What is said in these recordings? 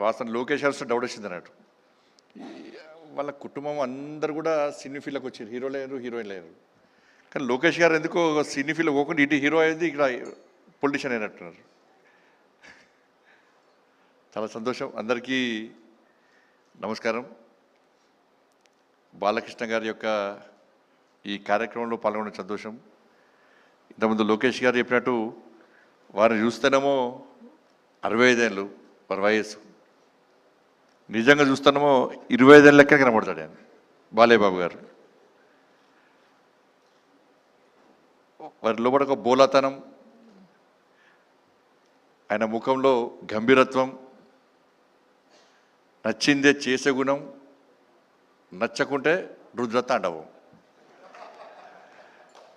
వాస్తవం లోకేష్ గారు డౌట్ వచ్చింది అన్నట్టు. వాళ్ళ కుటుంబం అందరు కూడా సినీ ఫీల్డ్కి వచ్చారు, హీరోలు అయ్యారు, హీరోయిన్లు అయ్యారు. కానీ లోకేష్ గారు ఎందుకో సినీ ఫీల్డ్ పోకుండా ఇటు హీరో అయింది, ఇక్కడ పొలిటీషియన్ అయినట్టున్నారు. చాలా సంతోషం. అందరికీ నమస్కారం. బాలకృష్ణ గారి యొక్క ఈ కార్యక్రమంలో పాల్గొనడం సంతోషం. ఇంతకుముందు లోకేష్ గారు చెప్పినట్టు వారిని చూస్తేనేమో 65 ఏళ్ళు వారి వయస్సు, నిజంగా చూస్తున్నామో 25 ఏళ్ళ లెక్క కనబడతాడు ఆయన బాలయ్య బాబు గారు. వారి లోపల ఒక బోలాతనం, ఆయన ముఖంలో గంభీరత్వం, నచ్చిందే చేసే గుణం, నచ్చకుంటే రుద్రతాండవం.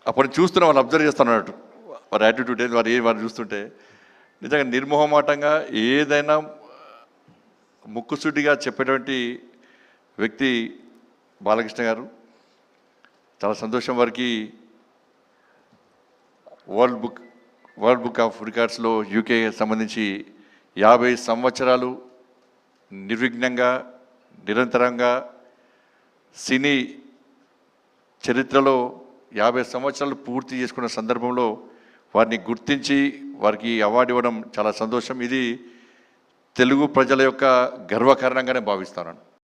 అప్పుడు చూస్తున్నా వాళ్ళు అబ్జర్వ్ చేస్తున్నట్టు వారి యాటిట్యూడ్ ఏది, వారు చూస్తుంటే నిజంగా నిర్మోహమాటంగా ఏదైనా ముక్కుసూటిగా చెప్పేటువంటి వ్యక్తి బాలకృష్ణ గారు. చాలా సంతోషం. వారికి వరల్డ్ బుక్ ఆఫ్ రికార్డ్స్లో యూకే సంబంధించి 50 సంవత్సరాలు నిర్విఘ్నంగా నిరంతరంగా సినీ చరిత్రలో 50 సంవత్సరాలు పూర్తి చేసుకున్న సందర్భంలో వారిని గుర్తించి వారికి అవార్డు ఇవ్వడం చాలా సంతోషం. ఇది తెలుగు ప్రజల యొక్క గర్వకారణంగానే భావిస్తాను.